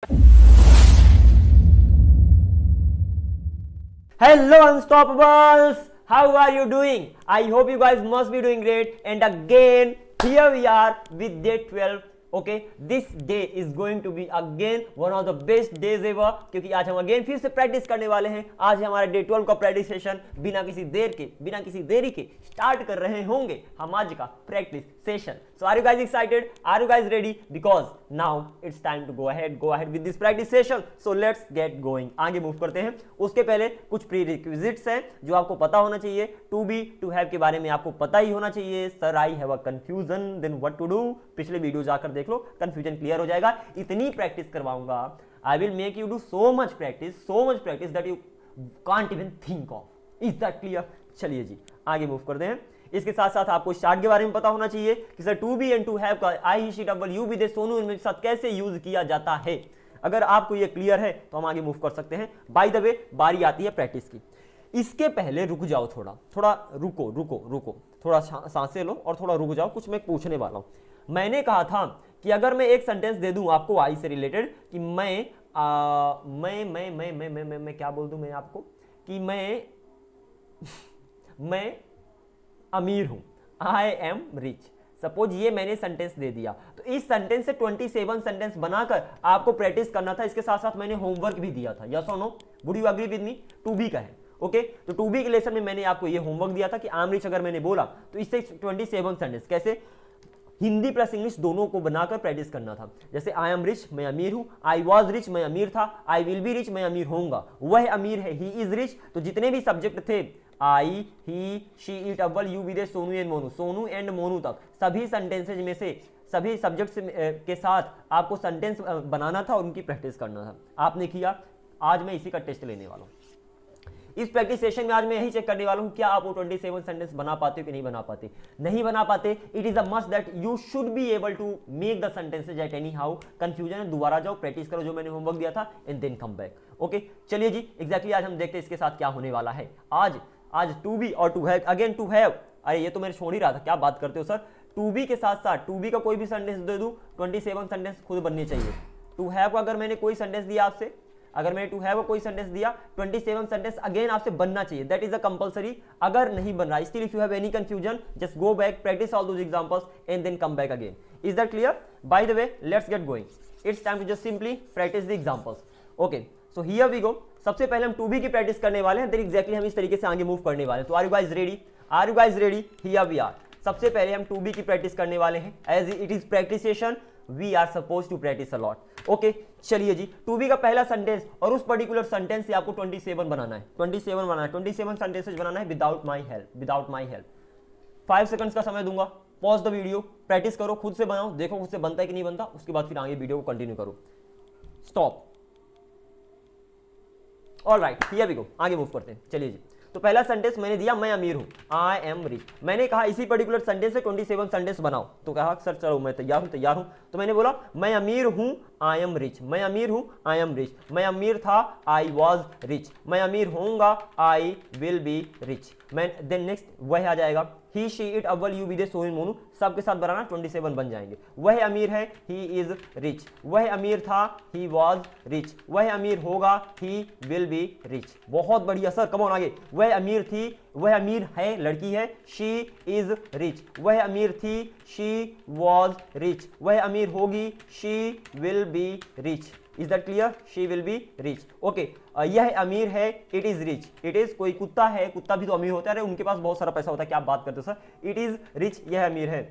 Hello Unstoppables, how are you doing? I hope you guys must be doing great. And again, here we are with day 12. Okay, this day is going to be again one of the best days ever, क्योंकि आज हम again फिर से practice करने वाले हैं। आज है हमारा डे 12 का प्रैक्टिस सेशन। बिना किसी देरी के स्टार्ट कर रहे होंगे हम आज का practice session. So are you guys excited? Are you guys ready? Because now it's time to go ahead with this practice session. So let's get going. आगे मूव करते हैं। उसके पहले कुछ प्रीरिक्विजिट्स हैं जो आपको पता होना चाहिए। टू बी टू हैव के बारे में आपको पता ही होना चाहिए। Sir I have a confusion, then what to do. पिछले वीडियो जाकर देख लो, कंफ्यूजन क्लियर हो जाएगा। इतनी प्रैक्टिस करवाऊंगा, I will make you do so much practice that you can't even think of. Is that clear? चलिए जी आगे मूव करते हैं। इसके साथ साथ आपको स्टार्ट के बारे में पता होना चाहिए कि sir to be and to have का I he she double you be they Sonu इनमें साथ कैसे यूज किया जाता है। अगर आपको ये क्लियर है तो हम आगे मूव कर सकते हैं। बाय द वे बारी आती है प्रैक्टिस की। इसके पहले रुक जाओ, थोड़ा रुको, थोड़ा सांसें लो और थोड़ा रुक जाओ। कुछ मैं पूछने वाला हूं। मैंने कहा था कि अगर मैं एक सेंटेंस दे दूं आपको आई से रिलेटेड कि मैं क्या बोल दूं मैं आपको कि मैं अमीर हूं, आई एम रिच। सपोज ये मैंने सेंटेंस दे दिया, तो इस सेंटेंस से 27 सेंटेंस बनाकर आपको प्रैक्टिस करना था। इसके साथ साथ मैंने होमवर्क भी दिया था। यस और no? Would you agree with me? To be का है। ओके, तो टू बी के लेसन में मैंने आपको ये होमवर्क दिया था कि आई एम रिच अगर मैंने बोला तो इससे 27 सेंटेंस कैसे हिंदी प्लस इंग्लिश दोनों को बनाकर प्रैक्टिस करना था। जैसे आई एम रिच, मैं अमीर हूं। आई वॉज रिच, मैं अमीर था। आई विल बी रिच, मैं अमीर होऊंगा। वह अमीर है, ही इज रिच। तो जितने भी सब्जेक्ट थे आई, ही, शी, इट, अव्वल, यू, विदे, सोनू एंड मोनू, सोनू एंड मोनू तक सभी सेंटेंसेज में से सभी सब्जेक्ट्स के साथ आपको सेंटेंस बनाना था और उनकी प्रैक्टिस करना था। आपने किया। आज मैं इसी का टेस्ट लेने वाला हूं। इस प्रैक्टिस सेशन में आज मैं यही चेक करने वाला हूं क्या आप वो 27 सेंटेंस बना पाते हो कि नहीं बना पाते। नहीं बना पाते, it is a must that you should be able to make the sentences at any how. Confusion है, दोबारा जाओ, प्रैक्टिस करो जो मैंने होमवर्क दिया था and then come back. Okay, चलिए जी एग्जैक्टली आज हम देखते हैं इसके साथ क्या होने वाला है। आज टू बी और to have, again to have. अरे ये तो मैंने छोड़ ही रहा था, क्या बात करते हो सर। टू बी के साथ साथ टू बी का कोई भी सेंटेंस दे दूं, 27 सेंटेंस खुद बनने चाहिए। टू हैव का अगर मैंने कोई सेंटेंस दिया आपसे, अगर मैंने टू हैव का कोई सेंटेंस दिया, 27 सेंटेंस अगेन आपसे बनना चाहिए। That is a compulsory. अगर नहीं बन रहा, still if you have any confusion just go back, practice all those examples and then come back again. Is that clear? By the way let's get going. It's time to just simply practice the examples. Okay, so here we go. सबसे पहले हम to be की practice करने वाले हैं, then exactly हम इस तरीके से आगे मूव करने वाले हैं। तो are you guys ready? Here we are. सबसे पहले हम टू बी की प्रैक्टिस करने वाले हैं। As it is practice session, we are suppose to practice a lot. Okay, चलिए जी टू बी का पहला सेंटेंस और उस पर्टिकुलर सेंटेंस से आपको 27 बनाना है। 27 सेंटेंसेज बनाना है विदाउट माई हेल्प। 5 सेकंड्स का समय दूंगा। पॉज द वीडियो, प्रैक्टिस करो, खुद से बनाओ, देखो खुद से बनता है कि नहीं बनता। उसके बाद फिर आगे वीडियो को कंटिन्यू करो। Stop. Alright, here we go, आगे मूव करते हैं। चलिए जी, तो पहला सेंटेंस मैंने दिया मैं अमीर हूं, आई एम रिच। मैंने कहा इसी पर्टिकुलर सेंटेंस से 27 सेंटेंस बनाओ। तो कहा सर चलो मैं तैयार हूं। तो मैंने बोला मैं अमीर हूं, आई एम रिच। मैं अमीर हूं, आई एम रिच। मैं अमीर था, आई वॉज रिच। मैं अमीर होऊंगा, आई विल बी रिच। मैं देन नेक्स्ट वह आ जाएगा, ही, शी, इट, अव्वल, यू, विदे, सोनू, मोनू सबके साथ बनाना, 27 बन जाएंगे। वह अमीर है, ही इज रिच। वह अमीर था, ही वॉज रिच। वह अमीर होगा, ही विल बी रिच। बहुत बढ़िया सर, कम ऑन आगे। वह अमीर थी, वह अमीर है, लड़की है, शी इज रिच। वह अमीर थी, शी वॉज रिच। वह अमीर होगी, she will be rich. Is that clear? She will be rich. Okay, यह अमीर है, it is rich. It is कोई कुत्ता है, कुत्ता भी तो अमीर होता है, अरे उनके पास बहुत सारा पैसा होता है, क्या आप बात करते हो सर। इट इज रिच, यह अमीर है।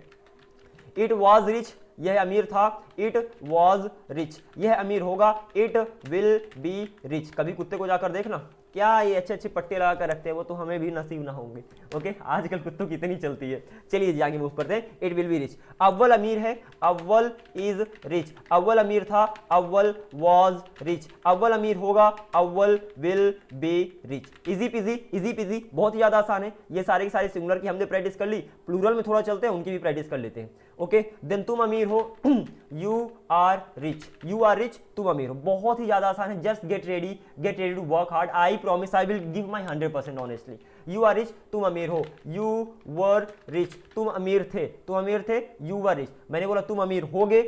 इट वॉज रिच, यह अमीर था। इट वॉज रिच, यह अमीर होगा। It will be rich. कभी कुत्ते को जाकर देखना, क्या ये अच्छे अच्छे पट्टे लगा कर रखते हैं, वो तो हमें भी नसीब ना होंगे। ओके, आजकल कुत्तों की इतनी चलती है। चलिए जी आगे मूव करते हैं। It will be rich. अव्वल अमीर है, अव्वल इज रिच। अव्वल अमीर था, अव्वल वॉज रिच। अव्वल अमीर होगा, अव्वल will be rich. Easy PG, बहुत ही ज्यादा आसान है। ये सारे के सारे सिंगुलर की हमने प्रैक्टिस कर ली, प्लूरल में थोड़ा चलते हैं, उनकी भी प्रैक्टिस कर लेते हैं। ओके, देन तुम अमीर हो, you are rich. You are rich, तुम अमीर हो। बहुत ही ज्यादा आसान है। Just get ready to work hard. I promise I will give my 100% honestly. You are rich, तुम अमीर हो। यू वर रिच, तुम अमीर थे। You were rich. मैंने बोला तुम अमीर होगे,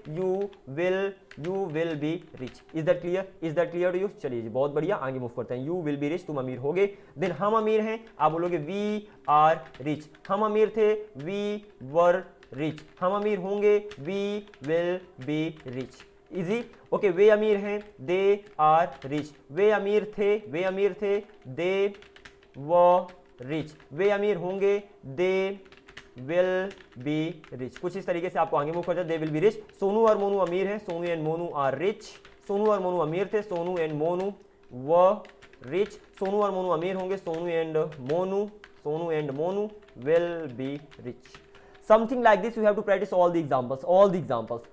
you will you will be rich. Is that clear? Is that clear to you? चलिए जी, बहुत बढ़िया, आगे मूव करते हैं। यू विल बी रिच, तुम अमीर होगे। देन हम अमीर हैं, आप बोलोगे वी आर रिच। हम अमीर थे, वी वर रिच। हम अमीर होंगे, we will be rich. Easy. Okay, वे अमीर हैं, दे आर रिच। वे अमीर थे, दे व रिच। वे अमीर होंगे, दे विल बी रिच। कुछ इस तरीके से आपको आगे मूव करते हैं, they will be rich. Sonu और मोनू अमीर हैं, Sonu and Monu are rich. Sonu और मोनू अमीर थे, सोनू एंड मोनू व रिच। सोनू और मोनू अमीर होंगे, Sonu and Monu will be rich. Something like this you have to practice all the examples.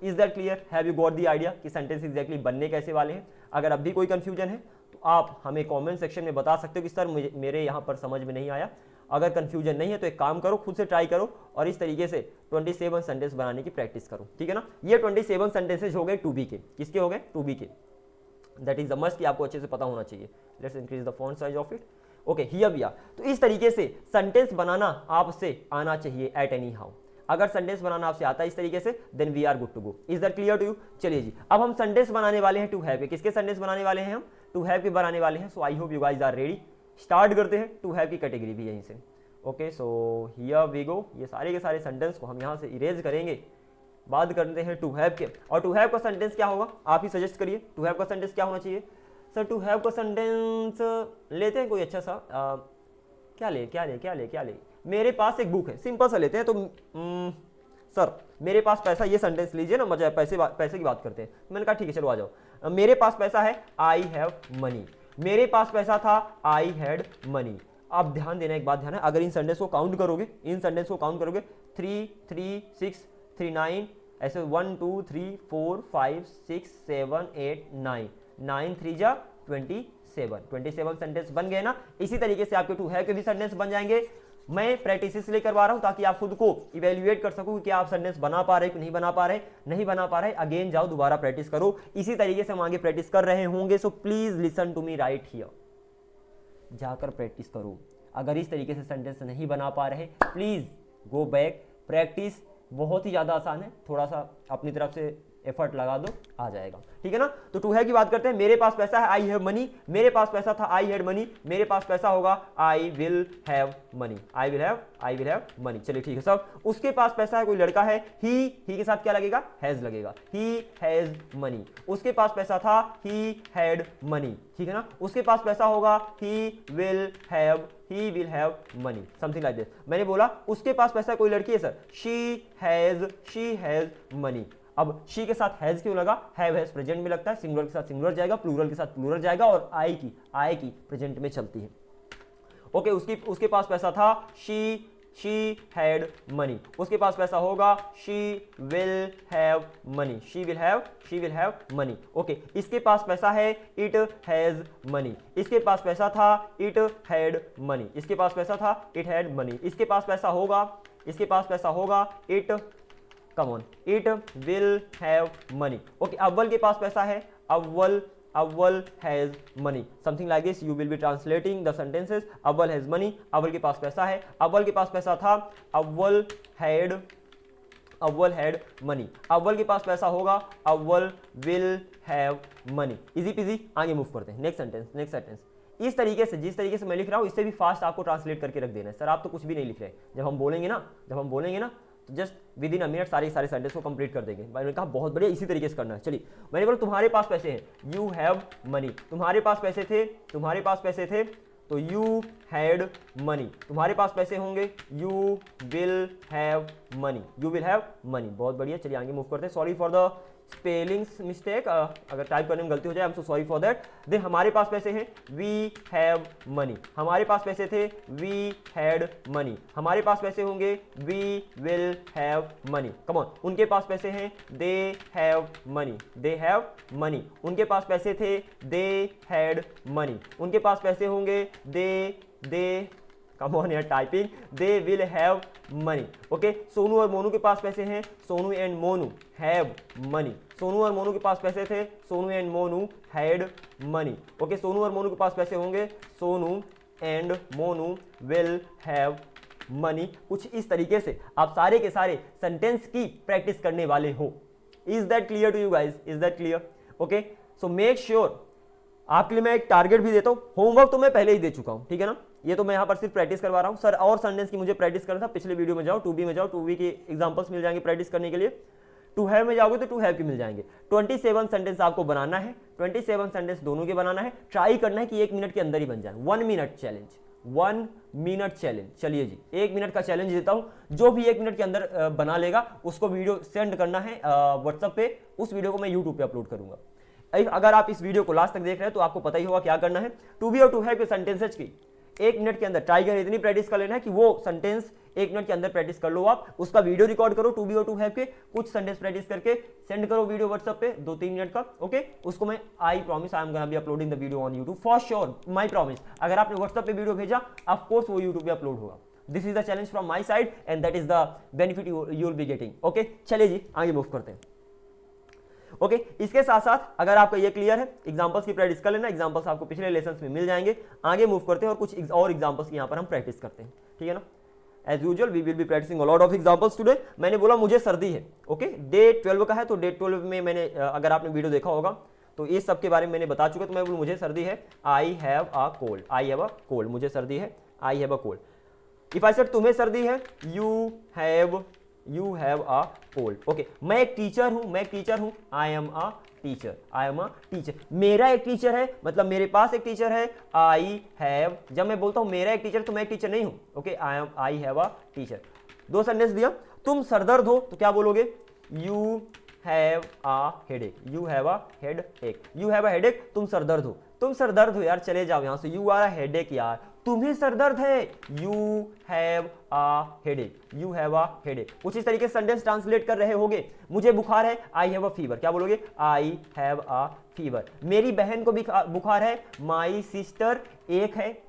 Is that clear? Have you got the idea कि सेंटेंस एग्जैक्टली बनने कैसे वाले हैं? अगर अब भी कोई कंफ्यूजन है तो आप हमें कमेंट सेक्शन में बता सकते हो कि सर मेरे यहाँ पर समझ में नहीं आया। अगर कंफ्यूजन नहीं है तो एक काम करो, खुद से ट्राई करो और इस तरीके से 27 सेंटेंस बनाने की प्रैक्टिस करो, ठीक है ना। ये 27 सेंटेंसेज हो गए टू बी के। किसके हो गए? टू बी के। दैट इज द मस्ट कि आपको अच्छे से पता होना चाहिए। Let's increase the font size of it. Okay, here we are. तो इस तरीके से सेंटेंस बनाना आपसे आना चाहिए एट एनी हाउ। अगर सेंटेंस बनाना आपसे आता है इस तरीके से, then we are good to go. Is that clear to you? चलिए जी, अब हम सेंटेंस बनाने वाले हैं टू हैव के। किसके सेंटेंस बनाने वाले हैं हम? टू हैव के बनाने वाले हैं। So I hope you guys are ready. Start करते हैं। टू हैव की कैटेगरी भी यहीं से। Okay, so here we go. ये सारे के सारे सेंटेंस को हम यहाँ से इरेज करेंगे। बात करते हैं टू हैव के। और टू हैव का सेंटेंस क्या होगा? आप ही सजेस्ट करिए, टू हैव का सेंटेंस क्या होना चाहिए? सर टू हैव का सेंटेंस लेते हैं कोई अच्छा सा, क्या ले? मेरे पास एक बुक है, सिंपल सा लेते हैं। तो सर मेरे पास पैसा, ये सेंटेंस लीजिए ना, मजा पैसे की बात करते हैं। मैंने कहा ठीक है, चलो आ जाओ। मेरे पास पैसा है, आई हैव मनी। मेरे पास पैसा था, आई हैड मनी। अब ध्यान देना, एक बात ध्यान है, अगर इन सेंटेंस को काउंट करोगे 3, 3, 6, 3, 9, ऐसे 1, 2, 3, 4, 5, 6, 7, 8, 9, 9 3 जा 27 सेंटेंस बन गए ना। इसी तरीके से आपके टू हैव के भी सेंटेंस बन जाएंगे। मैं प्रैक्टिस इसलिए करवा रहा हूं ताकि आप खुद को इवेल्युएट कर सको कि आप सेंटेंस बना पा रहे कि नहीं बना पा रहे। अगेन जाओ, दोबारा प्रैक्टिस करो। इसी तरीके से हम आगे प्रैक्टिस कर रहे होंगे। So please listen to me right here. जाकर प्रैक्टिस करो। अगर इस तरीके से सेंटेंस नहीं बना पा रहे, प्लीज गो बैक। प्रैक्टिस बहुत ही ज्यादा आसान है, थोड़ा सा अपनी तरफ से एफर्ट लगा दो, आ जाएगा, ठीक है ना। तो टू हैव की बात करते हैं। मेरे पास पैसा है, आई हैव मनी। मेरे पास पैसा था, आई हैड मनी। मेरे पास पैसा होगा, I will have money. I will have money. चलिए ठीक है सब। उसके पास पैसा है, कोई लड़का है, ही के साथ क्या लगेगा? हैज लगेगा। He has money. उसके पास पैसा था, ही हैड मनी, ठीक है ना। उसके पास पैसा होगा, he will have money, something like this. मैंने बोला उसके पास पैसा, कोई लड़की है सर, शी हैज मनी। अब शी के साथ हैज क्यों लगा? हैव हैज प्रेजेंट में लगता है, सिंगुलर के साथ सिंगुलर जाएगा, प्लूरल के साथ प्लूरल जाएगा, और आई की प्रेजेंट में चलती है। ओके, उसके पास पैसा था, शी हैड मनी। उसके पास पैसा होगा, she will have money. Okay, इसके पास पैसा है, इट हैज मनी। इसके पास पैसा था, इट हैड मनी। इसके पास पैसा था, इट हैड मनी। इसके पास पैसा होगा, it will have money. Okay, अव्वल के पास पैसा है, अव्वल has money, something like this. You will B translating the sentences. अव्वल हैज मनी, अव्वल के पास पैसा है, अव्वल के पास पैसा था, अव्वल हैड मनी। अव्वल के पास पैसा होगा, अव्वल will have money. Easy PG, आगे मूव करते हैं। Next sentence. इस तरीके से, जिस तरीके से मैं लिख रहा हूं, इससे भी फास्ट आपको ट्रांसलेट करके रख देना है। सर आप तो कुछ भी नहीं लिख रहे। जब हम बोलेंगे ना तो just with in a minute सारे सेंटेंस को कंप्लीट कर देंगे। मैंने कहा बहुत बढ़िया, इसी तरीके से करना है। चलिए, मैंने बोला तुम्हारे पास पैसे हैं, यू हैव मनी। तुम्हारे पास पैसे थे तो यू हैड मनी। तुम्हारे पास पैसे होंगे, यू विल हैव मनी। बहुत बढ़िया, चलिए आगे मूव करते हैं। Sorry for the spellings mistake, अगर टाइप करने में गलती हो जाए, I am so sorry for that. Then हमारे पास पैसे हैं, वी हैव मनी। हमारे पास पैसे थे, वी हैड मनी। हमारे पास पैसे होंगे, we will have money. Come on. उनके पास पैसे हैं, दे हैव मनी। उनके पास पैसे थे, दे हैड मनी। उनके पास पैसे होंगे, दे कम ऑन यार typing, they will have money. Okay, Sonu और मोनू के पास पैसे हैं, Sonu and Monu have money. Sonu और मोनू के पास पैसे थे, Sonu and Monu had money. Okay, Sonu और मोनू के पास पैसे होंगे, Sonu and Monu will have money. कुछ इस तरीके से आप सारे के सारे सेंटेंस की प्रैक्टिस करने वाले हो। Is that clear to you guys? Is that clear? Okay, so make sure, आपके लिए मैं एक टारगेट भी देता हूं, होमवर्क तो मैं पहले ही दे चुका हूं, ठीक है ना, ये तो मैं यहां पर सिर्फ प्रैक्टिस करवा रहा हूं। सर और सेंटेंस की मुझे प्रैक्टिस करना था, पिछले वीडियो में जाओ, टू बी में जाओ, टू बी के एग्जांपल्स मिल जाएंगे प्रैक्टिस करने के लिए। टू हैव में जाओगे तो टू हैव के मिल जाएंगे। 27 सेंटेंस आपको बनाना है, 27 सेंटेंस दोनों के बनाना है, ट्राई करना है कि 1 मिनट के अंदर ही बन जाए। 1 मिनट चैलेंज, 1 मिनट चैलेंज। चलिए जी, 1 मिनट का चैलेंज देता हूं, जो भी 1 मिनट के अंदर बना लेगा उसको वीडियो सेंड करना है व्हाट्सएप पे, उस वीडियो को मैं यूट्यूब पे अपलोड करूंगा। अगर आप इस वीडियो को लास्ट तक देख रहे हैं तो आपको पता ही होगा क्या करना है। टू बी और टू हैव के सेंटेंसेज की 1 मिनट के अंदर ट्राई करें, इतनी प्रैक्टिस कर लेना है कि वो सेंटेंस 1 मिनट के अंदर प्रैक्टिस कर लो आप, उसका वीडियो रिकॉर्ड करो, टू बी और टू हैव के कुछ सेंटेंस प्रैक्टिस करके सेंड करो वीडियो व्हाट्सएप पे 2-3 मिनट का। ओके, उसको मैं आई promise I am gonna be uploading the video on YouTube for sure, my promise. अगर आपने व्हाट्सएप पे वीडियो भेजा, ऑफ कोर्स वो यूट्यूब पे अपलोड होगा। This is the challenge from my side and that is the benefit you will be getting. Okay, चलिए जी आगे move करते हैं। ओके, इसके साथ साथ अगर आपका ये क्लियर है, एग्जांपल्स की प्रैक्टिस कर लेना, एग्जांपल्स आपको पिछले लेसन्स में मिल जाएंगे। आगे मूव करते हैं और कुछ और एग्जांपल्स की यहाँ पर हम प्रैक्टिस करते हैं, ठीक है ना। As usual we will be practicing a lot of examples today. मैंने बोला मुझे सर्दी है, ओके, डे 12 का है, तो डे 12 में मैंने अगर आपने वीडियो देखा होगा तो ये सब के बारे में मैंने बता चुका, तो मैं बोलूँ मुझे सर्दी है, आई have a cold, I have a cold, मुझे सर्दी है, आई have a cold. If I said तुम्हें सर्दी है, you have a cold. Okay, मैं एक टीचर हूं, आई एम अ टीचर, मेरा एक टीचर है, मतलब मेरे पास एक टीचर है, आई हैव। जब मैं बोलता हूं मेरा एक टीचर तो मैं एक टीचर नहीं हूं। Okay, I have a teacher. 2 sentence दिया, तुम सरदर्द हो तो क्या बोलोगे? You have a headache, you have a headache, तुम सरदर्द हो यार, चले जाओ यहां से, यू आर अ हेडेक यार, तुम्हें सरदर्द है, यू हैव अ हेडेक, कुछ इस तरीके से सेंटेंस ट्रांसलेट कर रहे होगे। मुझे बुखार है, आई हैव अ फीवर, क्या बोलोगे? आई हैव अ फीवर। मेरी बहन को भी बुखार है, माई सिस्टर, एक है,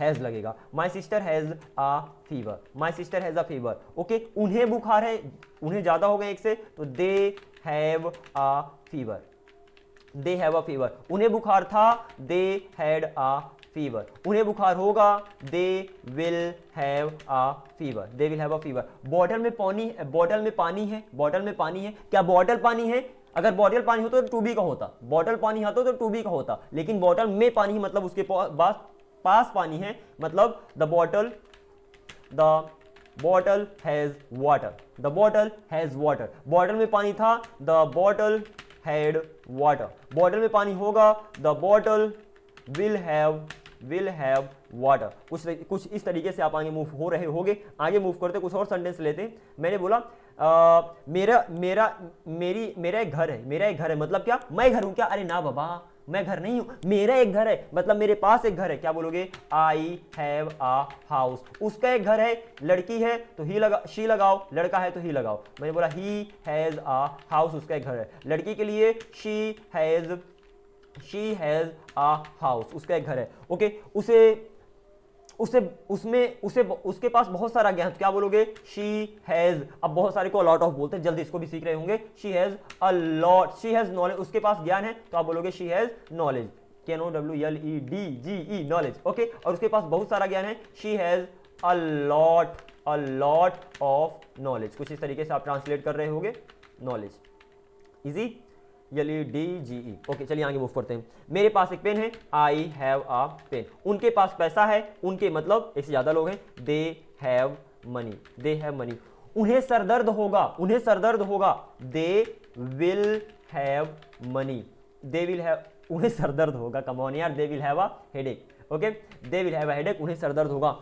हैज लगेगा, my sister has a fever, okay, उन्हें बुखार है, उन्हें ज्यादा हो गए एक से, तो दे हैव अ फीवर, उन्हें बुखार था, दे हैड अ फीवर, उन्हें बुखार होगा, they will have a fever, bottle में पानी है, क्या बॉटल पानी है? अगर बॉटल पानी होता तो टू बी का होता, बॉटल पानी आता तो टू बी का होता, लेकिन बॉटल में पानी मतलब उसके पास पानी है, मतलब the bottle has water, bottle में पानी था, the bottle had water, bottle में पानी होगा, the bottle will have water. कुछ इस तरीके से आप आगे मूव हो रहे होगे। आगे मूव करते कुछ और सेंटेंस लेते हैं। मैंने बोला मेरा एक घर है, मतलब क्या? मैं घर हूं क्या? अरे ना बाबा, मैं घर नहीं हूं, मेरा एक घर है, मतलब मेरे पास एक घर है, क्या बोलोगे? आई हैव अ हाउस, उसका एक घर है, लड़की है तो शी लगाओ, लड़का है तो ही लगाओ। मैंने बोला ही हैज अ हाउस, उसका एक घर है, लड़की के लिए शी हैज अ हाउस, उसका एक घर है। ओके, उसके पास बहुत सारा ज्ञान, क्या बोलोगे? शी हैज, अब बहुत सारे को अ लॉट ऑफ बोलते हैं, जल्दी इसको भी सीख रहे होंगे। She has a lot, she has knowledge, उसके पास ज्ञान है तो आप बोलोगे she has knowledge, KNOWLEDGE knowledge. Okay, और उसके पास बहुत सारा ज्ञान है, she has a lot of knowledge. कुछ इस तरीके से आप ट्रांसलेट कर रहे होंगे नॉलेज। Easy, LEDGE। ओके, चलिए आगे मूव करते हैं। मेरे पास एक पेन है, आई हैव अ पेन। उनके पास पैसा है, उनके मतलब एक से ज्यादा लोग हैं, दे हैव मनी, उन्हें सरदर्द होगा, दे विल हैव मनी, उन्हें सरदर्द होगा, कम ऑन यार, they will have a headache. Okay, they will have a headache, उन्हें सरदर्द होगा।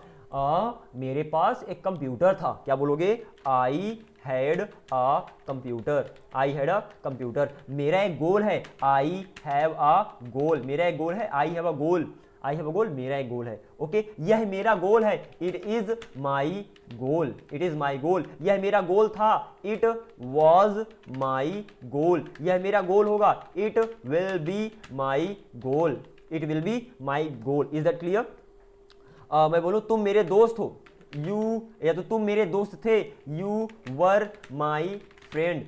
मेरे पास एक कंप्यूटर था, क्या बोलोगे? I had a computer. मेरा एक गोल है, आई हैव अ गोल, मेरा एक गोल है, आई हैव अ गोल, मेरा एक गोल है। ओके, यह मेरा गोल है, इट इज माई गोल, यह मेरा गोल था, इट वॉज माई गोल, यह मेरा गोल होगा, it will be my goal, is that clear? मैं बोलूं तुम मेरे दोस्त हो, या तो तुम मेरे दोस्त थे, यू वर माई फ्रेंड,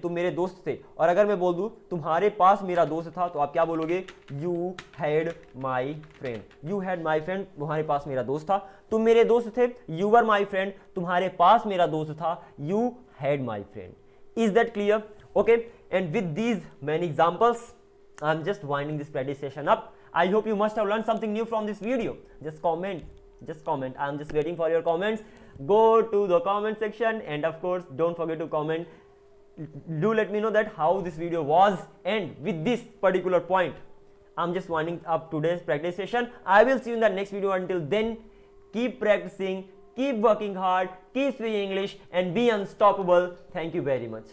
तुम मेरे दोस्त थे। और अगर मैं बोल दूं तुम्हारे पास मेरा दोस्त था, तो आप क्या बोलोगे? यू हैड माई फ्रेंड, तुम्हारे पास मेरा दोस्त था। तुम मेरे दोस्त थे, यू वर माई फ्रेंड, तुम्हारे पास मेरा दोस्त था, you had my friend. Is that clear? Okay, and with these many examples, I'm just winding this practice session up. I hope you must have learned something new from this video. Just comment, I'm just waiting for your comments. Go to the comment section, and of course don't forget to comment. Do let me know that how this video was, and with this particular point I'm just winding up today's practice session. I will see you in the next video. Until then, keep practicing, keep working hard, keep speaking English, and be unstoppable. Thank you very much.